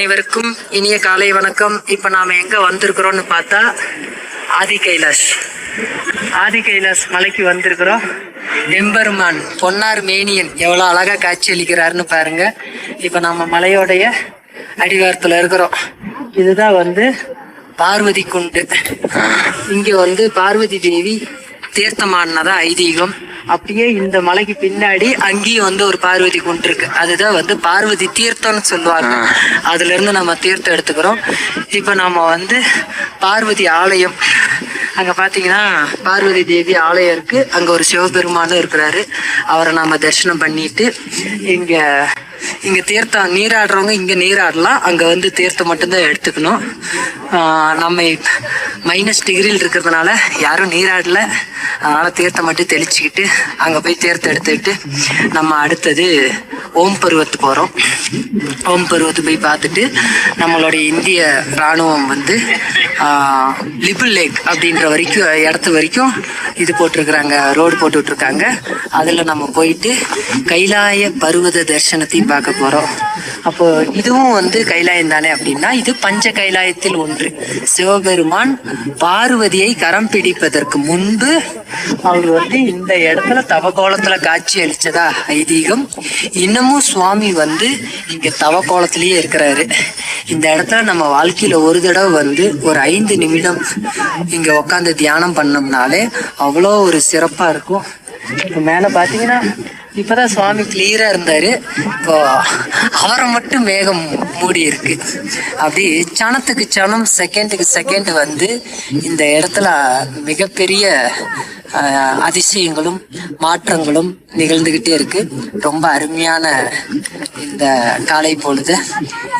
அனைவருக்கும் இனிய காலை வணக்கம். இப்போ நாம் எங்கே வந்திருக்கிறோன்னு பார்த்தா ஆதி கைலாஷ் மலைக்கு வந்திருக்கிறோம். எம்பெருமான் பொன்னார் மேனியன் எவ்வளோ அழகாக காட்சி அளிக்கிறாருன்னு பாருங்க. இப்போ நம்ம மலையோடைய அடிவாரத்தில் இருக்கிறோம். இதுதான் பார்வதி குண்டு. இங்கே பார்வதி தேவி தீர்த்தமானதா ஐதீகம். அப்படியே இந்த மலைக்கு பின்னாடி அங்கேயும் ஒரு பார்வதி குண்டு இருக்கு. அதுதான் பார்வதி தீர்த்தம்னு சொல்லுவாங்க. அதுல இருந்து நம்ம தீர்த்தம் எடுத்துக்கிறோம். இப்ப நாம பார்வதி ஆலயம், அங்க பாத்தீங்கன்னா பார்வதி தேவி ஆலயம் இருக்கு. அங்க ஒரு சிவபெருமானும் இருக்கிறாரு. அவரை நாம தரிசனம் பண்ணிட்டு இங்க தீர்த்தம் நீராடுறவங்க இங்க நீராடலாம். அங்க தீர்த்தம் மட்டும்தான் எடுத்துக்கணும். நம்ம -, இருக்கிறதுனால யாரும் நீராடல. அதனால தீர்த்தம் மட்டும் தெளிச்சுக்கிட்டு அங்க போய் தீர்த்தம் எடுத்துக்கிட்டு நம்ம அடுத்தது ஓம் பருவத்து போறோம். ஓம் பருவத்து போய் பார்த்துட்டு நம்மளுடைய இந்திய ராணுவம் லிபிள் லேக் அப்படின்ற இடத்து வரைக்கும் இது போட்டிருக்கிறாங்க, ரோடு போட்டு விட்டுருக்காங்க. அதுல நம்ம போயிட்டு கைலாய பருவத தரிசனத்தையும் பார்க்க போறோம். அப்போ இதுவும் கைலாயம் தானே அப்படின்னா, இது பஞ்ச கைலாயத்தில் ஒன்று. சிவபெருமான் பார்வதியை கரம் பிடிப்பதற்கு முன்பு அவர் இந்த இடத்துல தவக்கோலத்துல காட்சி அளிச்சதா ஐதீகம். இன்னமும் சுவாமி இங்க தவக்கோலத்திலேயே இருக்கிறாரு. இந்த இடத்துல நம்ம வாழ்க்கையில ஒரு தடவை ஒரு 5 நிமிடம் இங்க உட்காந்து தியானம் பண்ணோம்னாலே அவ்வளோ ஒரு சிறப்பா இருக்கும். இப்போ மேல பாத்தீங்கன்னா இப்பதான் சுவாமி கிளியரா இருந்தாரு. இப்போ அவரை மட்டும் மேகம் மூடி இருக்கு. அப்படி சனத்துக்கு சனம், செகண்டுக்கு செகண்ட் இந்த இடத்துல மிகப்பெரிய அதிசயங்களும் மாற்றங்களும் நிகழ்ந்துகிட்டே இருக்கு. ரொம்ப அருமையான இந்த காலை பொழுது.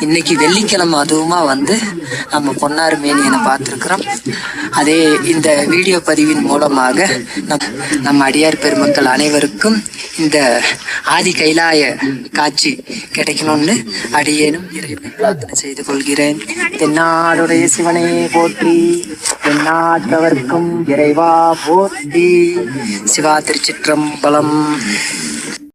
இன்னைக்கு வெள்ளிக்கிழமை, அதுவுமா நம்ம பொன்னார் மேனியனை பார்த்துருக்குறோம். அதே இந்த வீடியோ பதிவின் மூலமாக நம்ம அடியார் பெருமக்கள் அனைவருக்கும் இந்த ஆதி கைலாய காட்சி கிடைக்கணும்னு அடியேனும் இறைவனை பிரார்த்தனை செய்து கொள்கிறேன். தென்னாடுடைய சிவனே போற்றி, தென்னாட்டவர்க்கும் இறைவா போற்றி. சிவா திருச்சிற்றம்பலம்.